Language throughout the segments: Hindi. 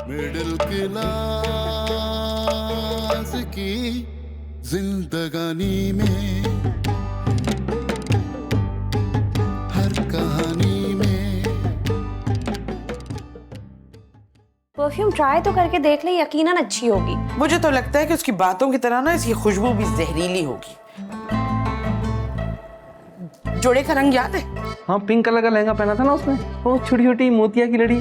मिडिल क्लास की जिंदगानी में, हर कहानी में। परफ्यूम ट्राई तो करके देख ले, यकीनन अच्छी होगी। मुझे तो लगता है कि उसकी बातों की तरह ना इसकी खुशबू भी जहरीली होगी। जोड़े का रंग याद है? हाँ, पिंक कलर का लहंगा पहना था ना उसने, वो छोटी छोटी मोतिया की लड़ी।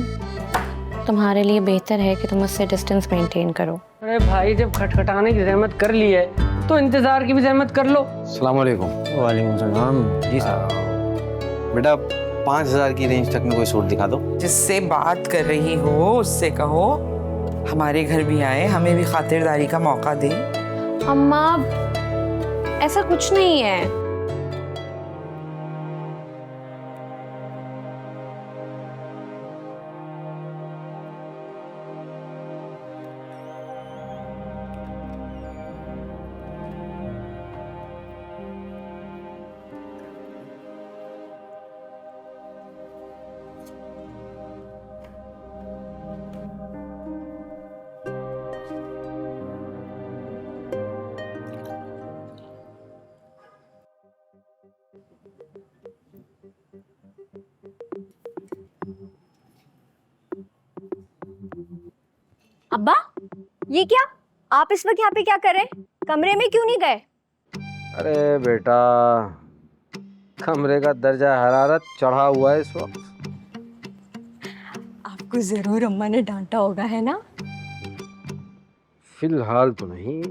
तुम्हारे लिए बेहतर है कि तुम उससे डिस्टेंस मेंटेन करो। अरे भाई, जब खटखटाने की जहमत कर ली है तो इंतजार की भी जहमत कर लो। अस्सलाम वालेकुम। वालेकुम सलाम। जी साहब। बेटा 5000 की रेंज तक में कोई सूट दिखा दो। जिससे बात कर रही हो उससे कहो हमारे घर भी आए, हमें भी खातिरदारी का मौका दे। अम्मा, ऐसा कुछ नहीं है। अब्बा, ये क्या? आप इस वक्त यहाँ पे क्या कर रहे हैं? कमरे में क्यों नहीं गए? अरे बेटा, कमरे का दर्जा हरारत चढ़ा हुआ है इस वक्त। आपको जरूर अम्मा ने डांटा होगा, है ना? फिलहाल तो नहीं,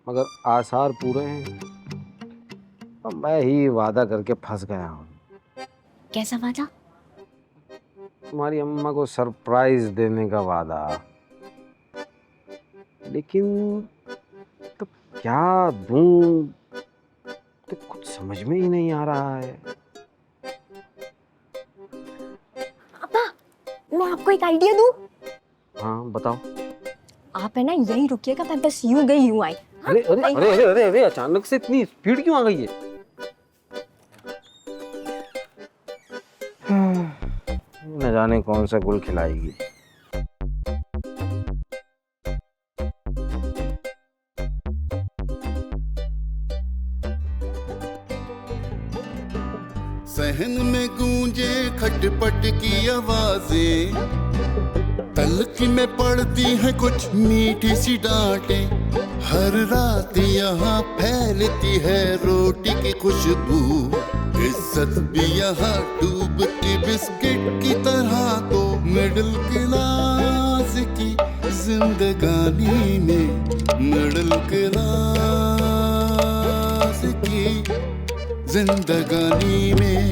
मगर आसार पूरे हैं। और मैं ही वादा करके फंस गया हूँ। कैसा वादा? तुम्हारी अम्मा को सरप्राइज देने का वादा। लेकिन तो क्या दूं, तो कुछ समझ में ही नहीं आ रहा है। अब्बा, मैं आपको एक आइडिया दूं? हाँ बताओ। आप है ना यहीं रुकिएगा, मैं बस यूं गई यूं आई। अरे अरे अरे अरे अरे अरे, अचानक से इतनी स्पीड क्यों आ गई है? न जाने कौन सा गुल खिलाएगी। सहन में गूंजे खटपट की आवाजें, तलखी में पड़ती है कुछ मीठी सी डांटें। हर रात यहाँ फैलती है रोटी की खुशबू, इज्जत भी यहाँ डूबती बिस्किट की तरह। तो मिडिल क्लास की जिंदगानी में, मिडिल क्लास की जिंदगानी में।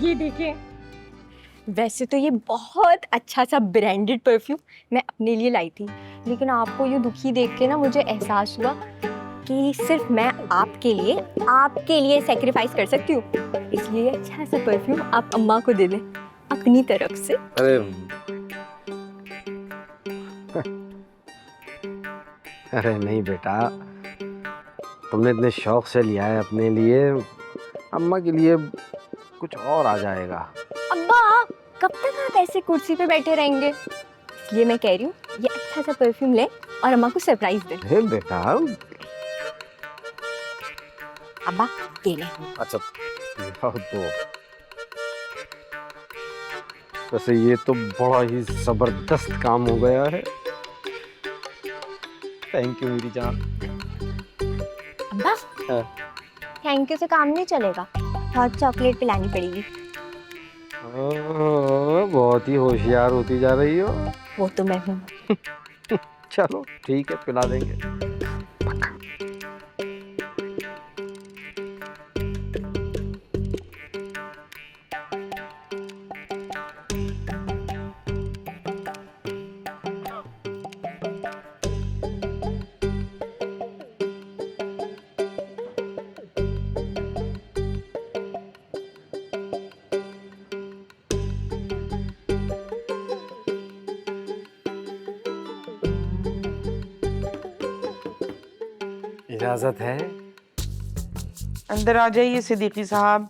ये देखिए, वैसे तो ये बहुत अच्छा सा ब्रांडेड परफ्यूम मैं अपने लिए लाई थी, लेकिन आपको ये दुखी देख के ना मुझे एहसास हुआ कि सिर्फ मैं आपके लिए सैक्रिफाइस कर सकती हूँ। इसलिए अच्छा सा परफ्यूम आप अम्मा को दे दें अपनी तरफ से। अरे अरे नहीं बेटा, तुमने इतने शौक से लिया है अपने लिए, अम्मा के लिए कुछ और आ जाएगा। अब्बा, कब तक आप ऐसे कुर्सी पे बैठे रहेंगे? इसलिए मैं कह रही हूँ ये अच्छा सा परफ्यूम ले और अम्मा को सरप्राइज दे। अरे बेटा, अब्बा ये ले। अच्छा तो वैसे ये तो बड़ा ही जबरदस्त काम हो गया है। थैंक यू मेरी जान। अब्बा, थैंक यू से काम नहीं चलेगा, हॉट चॉकलेट पिलानी पड़ेगी। बहुत ही होशियार होती जा रही हो। वो तो मैं हूँ। चलो ठीक है, पिला देंगे। इजाजत है? अंदर आ जाइए सिद्दीकी साहब।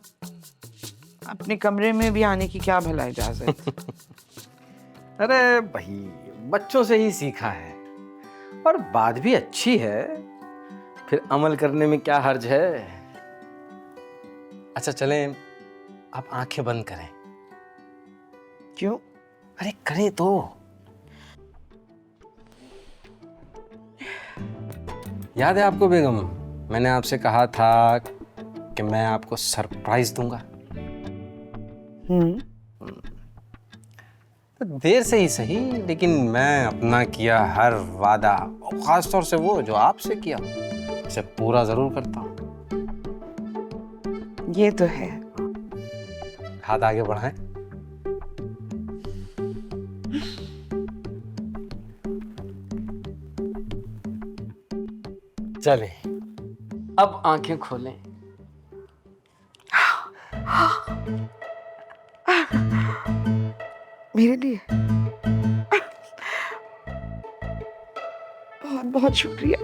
अपने कमरे में भी आने की क्या भला इजाजत। अरे भाई, बच्चों से ही सीखा है और बात भी अच्छी है, फिर अमल करने में क्या हर्ज है। अच्छा चलें, आप आंखें बंद करें। क्यों? अरे करें तो। याद है आपको बेगम, मैंने आपसे कहा था कि मैं आपको सरप्राइज दूंगा। तो देर से ही सही, लेकिन मैं अपना किया हर वादा, और खास तौर से वो जो आपसे किया, उसे पूरा जरूर करता हूँ। ये तो है। हाथ आगे बढ़ाएं। चले, अब आंखें खोलें। मेरे लिए बहुत बहुत शुक्रिया।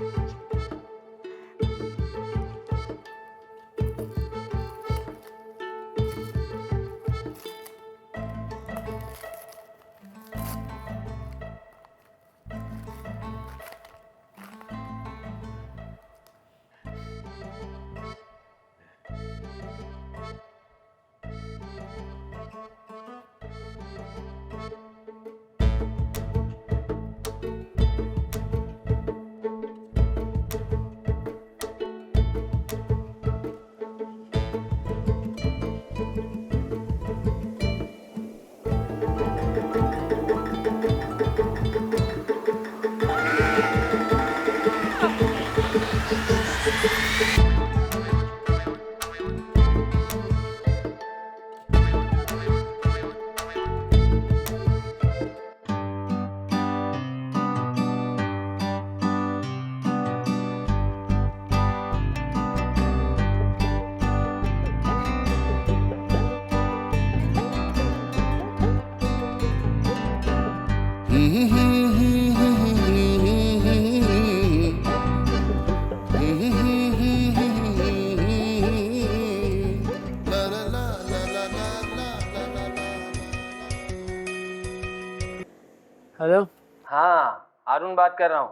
हेलो। हाँ, अरुण बात कर रहा हूँ।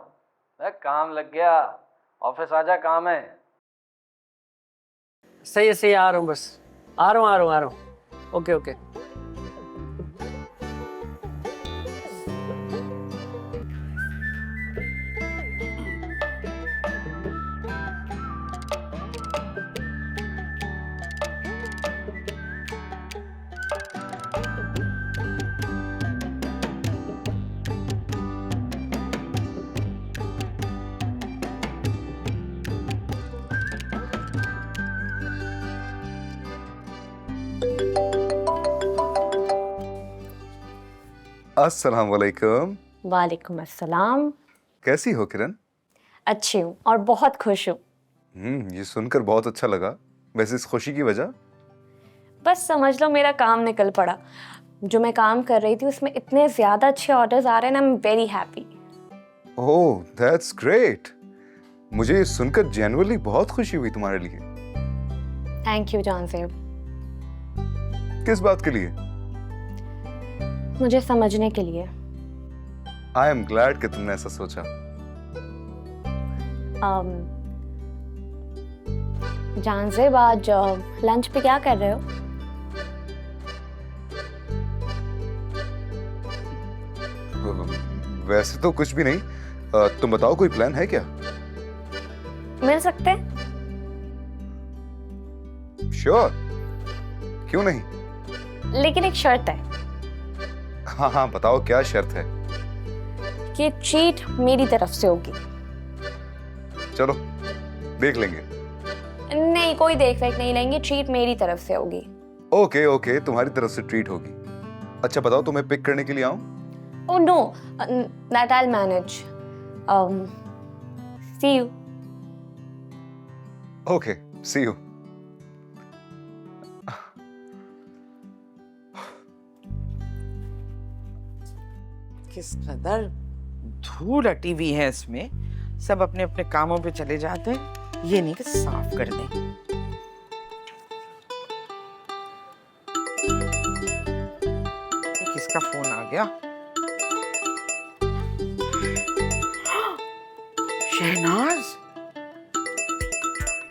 मैं काम लग गया, ऑफिस आजा, काम है। सही है सही है, आ रहा हूँ, बस आ रहा हूँ। Okay okay. अस्सलाम वालेकुम। वालेकुम अस्सलाम। कैसी हो किरण? अच्छी हूँ और बहुत खुश हूँ। ये सुनकर बहुत अच्छा लगा। वैसे इस खुशी की वजह? बस समझ लो मेरा काम निकल पड़ा। जो मैं काम कर रही थी उसमें इतने ज़्यादा अच्छे ऑर्डर्स आ रहे हैं ना, I am very happy. Oh that's great. मुझे ये सुनकर जेन्युइनली बहुत खुशी हुई तुम्हारे लिए। थैंक यू जान सेब। किस बात के लिए? मुझे समझने के लिए। आई एम ग्लैड कि तुमने ऐसा सोचा। जान सेब, आज लंच पे क्या कर रहे हो? वैसे तो कुछ भी नहीं। तुम बताओ, कोई प्लान है क्या? मिल सकते हैं? श्योर, क्यों नहीं। लेकिन एक शर्त है। हाँ हाँ बताओ, क्या शर्त है? कि ट्रीट मेरी तरफ से होगी। चलो देख लेंगे। नहीं, कोई देख रेख नहीं लेंगे, ट्रीट मेरी तरफ से होगी। ओके ओके, तुम्हारी तरफ से ट्रीट होगी। अच्छा बताओ, तुम्हें पिक करने के लिए आऊं? Oh no, that I'll manage. See you. Okay, see you. किस कदर धूल अटी हुई है इसमें। सब अपने अपने कामों पे चले जाते हैं। ये नहीं कि साफ कर दें। ये किसका फोन आ गया? शहनाज,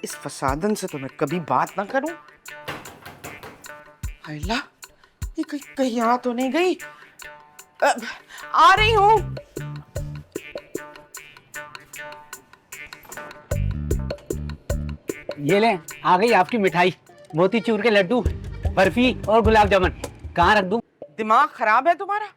इस फसादन से तो मैं कभी बात ना करूं। अल्लाह, ये कहीं आ तो नहीं गई? आ रही हूँ। ये ले, आ गई आपकी मिठाई, मोतीचूर के लड्डू, बर्फी और गुलाब जामुन। कहाँ रख दूं? दिमाग खराब है तुम्हारा?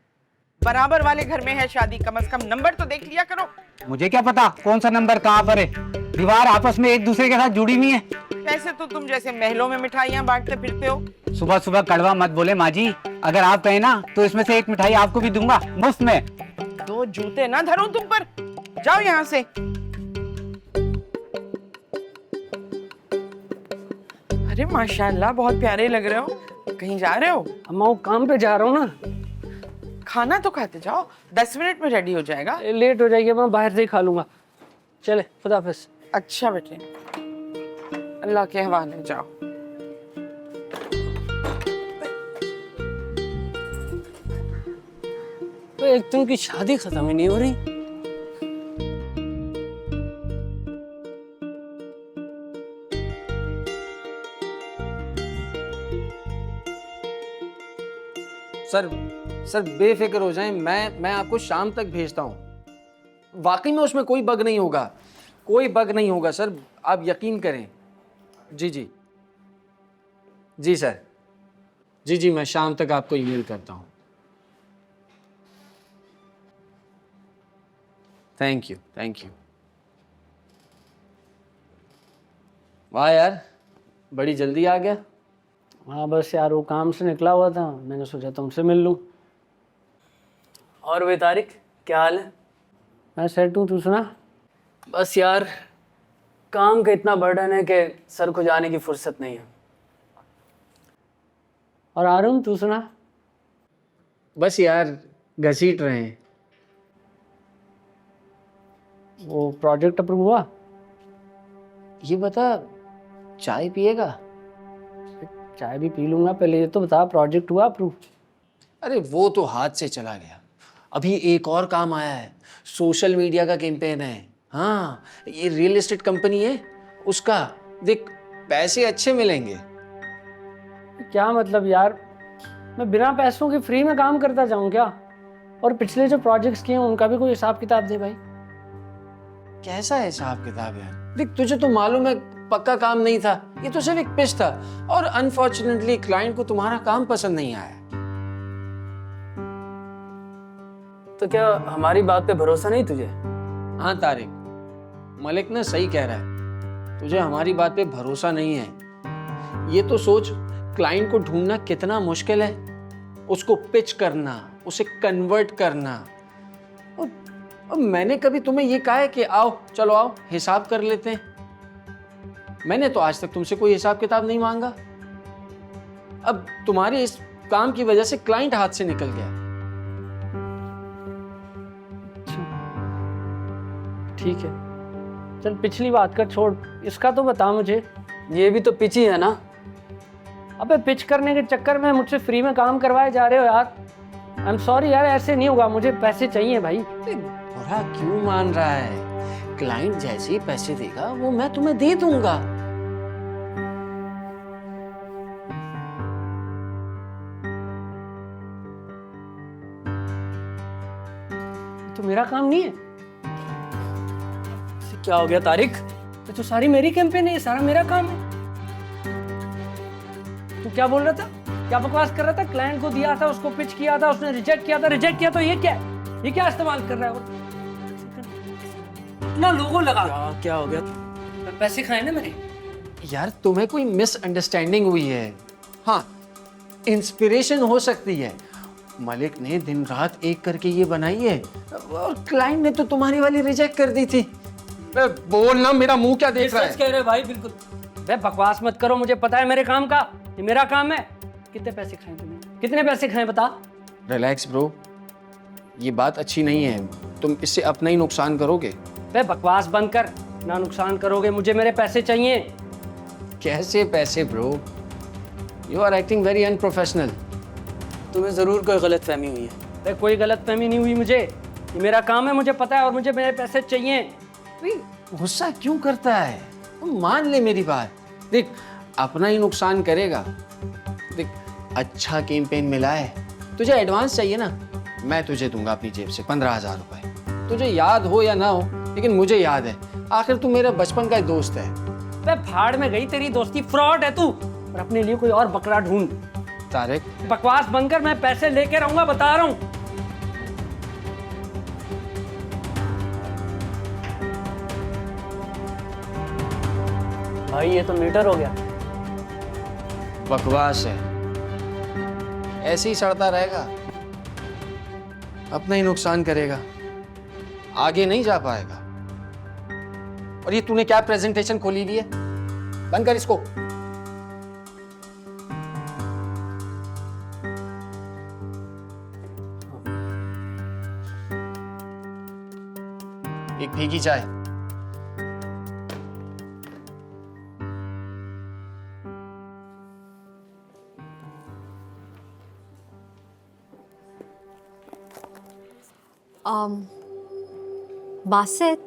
बराबर वाले घर में है शादी, कम से कम नंबर तो देख लिया करो। मुझे क्या पता कौन सा नंबर कहाँ पर है? दीवार आपस में एक दूसरे के साथ जुड़ी हुई है। वैसे तो तुम जैसे महलों में मिठाइयाँ बांटते फिरते हो। सुबह सुबह कड़वा मत बोले माँ जी, अगर आप कहें ना तो इसमें से एक मिठाई आपको भी दूंगा मुफ्त में। दो जूते ना धरूं तुम पर, जाओ यहाँ से। अरे माशाल्लाह, बहुत प्यारे लग रहे हो। कहीं जा रहे हो? अम्मा वो काम पे जा रहा हूँ ना। खाना तो खाते जाओ, 10 मिनट में रेडी हो जाएगा। लेट हो जाएगी, मैं बाहर से ही खा लूंगा। चले, खुदा हाफिज। अच्छा बेटे, अल्लाह के हवाले, जाओ। तो एक तुम की शादी खत्म ही नहीं हो रही। सर बेफिक्र हो जाएं, मैं आपको शाम तक भेजता हूँ। वाकई में उसमें कोई बग नहीं होगा, कोई बग नहीं होगा सर, आप यकीन करें। जी जी जी सर, जी जी, मैं शाम तक आपको ईमेल करता हूँ। Thank you, thank you. वाह यार, बड़ी जल्दी आ गया। हाँ बस यार, वो काम से निकला हुआ था, मैंने सोचा तुमसे मिल लूँ। और वे तारिक, क्या हाल है? मैं सेट हूँ, तू सुना? बस यार, काम का इतना बर्डन है कि सर को जाने की फुर्सत नहीं है। और आरुण, तू सुना? बस यार, घसीट रहे हैं। वो प्रोजेक्ट अप्रूव हुआ? ये बता, चाय पिएगा? चाय भी पी लूंगा, पहले ये तो बता प्रोजेक्ट हुआ अप्रूव? अरे वो तो हाथ से चला गया। अभी एक और काम आया है, सोशल मीडिया का कैंपेन है। हाँ, ये रियल एस्टेट कंपनी है उसका, देख पैसे अच्छे मिलेंगे। क्या मतलब यार, मैं बिना पैसों के फ्री में काम करता जाऊं क्या? और पिछले जो प्रोजेक्ट्स किए हैं उनका भी कोई हिसाब किताब दे भाई। कैसा हिसाब किताब है? देख तुझे तो मालूम है पक्का काम नहीं था, ये तो सिर्फ एक पिच था, और अनफॉर्चुनेटली क्लाइंट को तुम्हारा काम पसंद नहीं आया। तो क्या हमारी बात पे भरोसा नहीं तुझे? हाँ तारिक, मलिक ना सही कह रहा है, तुझे हमारी बात पे भरोसा नहीं है। ये तो सोच, क्लाइंट को ढूंढना कितना मुश्किल है, उसको पिच करना, उसे कन्वर्ट करना। और मैंने कभी तुम्हें ये कहा है कि आओ, चलो आओ हिसाब कर लेते हैं? मैंने तो आज तक तुमसे कोई हिसाब किताब नहीं मांगा। अब तुम्हारे इस काम की वजह से क्लाइंट हाथ से निकल गया। ठीक है, चल पिछली बात कर छोड़, इसका तो बता मुझे। ये भी तो पिच ही है ना। अबे पिच करने के चक्कर में मुझसे फ्री में काम करवाए जा रहे हो यार। आई एम सॉरी यार, ऐसे नहीं होगा, मुझे पैसे चाहिए भाई। बुरा क्यों मान रहा है? क्लाइंट जैसे ही पैसे देगा वो मैं तुम्हें दे दूंगा। तो मेरा काम नहीं है? क्या हो गया तारिक? तो सारी मेरी कैंपेन है, ये सारा मेरा काम है। तू क्या बोल रहा था, क्या बकवास कर रहा था? क्लाइंट को दिया था, उसको पिच किया था, उसने रिजेक्ट किया था, रिजेक्ट किया तो ये क्या है? ये क्या इस्तेमाल कर रहा है? इतना लोगों लगा, क्या हो गया? पैसे खाए ना मैंने। यार तुम्हें कोई मिसअंडरस्टैंडिंग हुई है। हाँ, इंस्पिरेशन हो सकती है, मलिक ने दिन रात एक करके ये बनाई है, और क्लाइंट ने तो तुम्हारी वाली रिजेक्ट कर दी थी। बोल ना, मेरा मुंह क्या देख रहा है? सच कह रहे भाई, बिल्कुल। बे बकवास मत करो, मुझे पता है मेरे काम का, ये मेरा काम है। कितने पैसे खाए तुमने? कितने पैसे खाए बता? रिलैक्स ब्रो, ये बात अच्छी नहीं है, तुम इससे अपना ही नुकसान करोगे। बे बकवास बंद कर, ना नुकसान करोगे, मुझे मेरे पैसे चाहिए। कैसे पैसे bro? You are acting very unprofessional. तुम्हें ज़रूर कोई गलत फहमी हुई है। अरे कोई गलतफहमी नहीं हुई मुझे, ये मेरा काम है, मुझे पता है, और मुझे मेरे पैसे चाहिए। गुस्सा क्यों करता है? तुम मान ले मेरी बात। देख, अपना ही नुकसान करेगा। देख, अच्छा कैंपेन मिला है, तुझे एडवांस चाहिए ना, मैं तुझे दूंगा अपनी जेब से 15,000 रुपए। तुझे याद हो या ना हो, लेकिन मुझे याद है, आखिर तू मेरा बचपन का एक दोस्त है। अबे भाड़ में गई तेरी दोस्ती, फ्रॉड है तू। और अपने लिए कोई और बकरा ढूंढ। तारिक, बकवास बंद कर, मैं पैसे लेके रहूंगा, बता रहा हूँ। भाई ये तो मीटर हो गया। बकवास है, ऐसे ही सड़ता रहेगा, अपना ही नुकसान करेगा, आगे नहीं जा पाएगा। और ये तूने क्या प्रेजेंटेशन खोली हुई है? बंद कर इसको। एक भीगी चाय। बासित,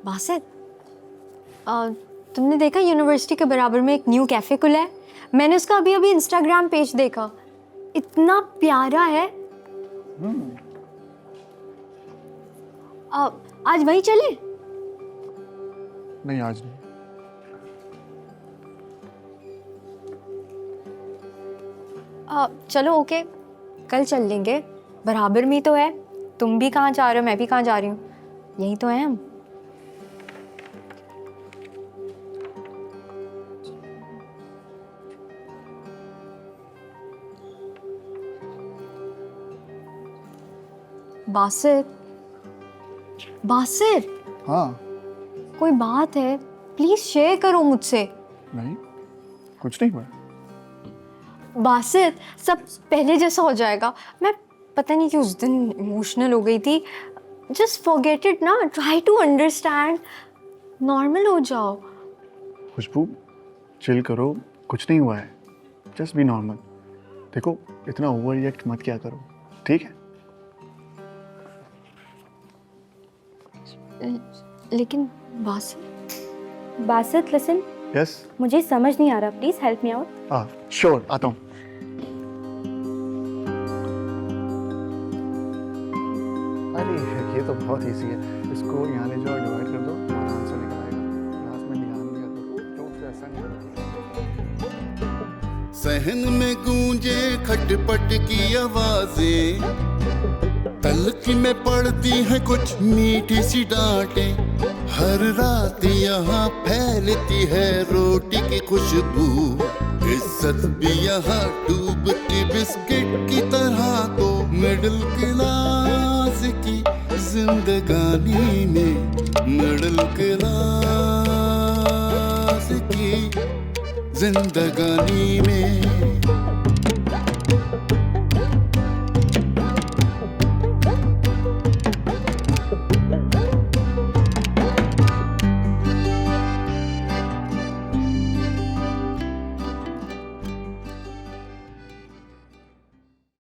बासित, तुमने देखा यूनिवर्सिटी के बराबर में एक न्यू कैफ़े खुला है? मैंने उसका अभी अभी इंस्टाग्राम पेज देखा, इतना प्यारा है। आज वहीं चले? नहीं, आज नहीं। चलो ओके, कल चल लेंगे, बराबर में तो है। तुम भी कहाँ जा रहे हो, मैं भी कहाँ जा रही हूँ, यही तो है हम। बासित, बासित, हाँ। कोई बात है, प्लीज शेयर करो मुझसे। नहीं, कुछ नहीं हुआ। बासित, सब पहले जैसा हो जाएगा। मैं पता नहीं कि उस दिन इमोशनल हो गई थी। जस्ट फॉरगेट इट ना, ट्राई टू अंडरस्टैंड, नॉर्मल हो जाओ। खुशबू, चिल करो, कुछ नहीं हुआ है, जस्ट बी नॉर्मल। देखो, इतना ओवर रिएक्ट मत किया करो, ठीक है? लेकिन बासित, बासित लिसन, यस। मुझे समझ नहीं आ रहा, please help me out. Sure, आता हूँ। अरे ये तो बहुत इजी है, इसको यहाँ ले जाओ, डिवाइड कर दो, और आंसर निकल आएगा। क्लास में ध्यान दिया करो, जो ऐसा नहीं करो। सहन में गूंजे खटपट की आवाजें, तलक में पड़ती है कुछ मीठी सी डांटें। हर रात यहाँ फैलती है रोटी की खुशबू, इज्जत भी यहाँ डूबती बिस्किट की तरह। तो मिडिल क्लास की जिंदगानी में, मिडिल क्लास की जिंदगानी में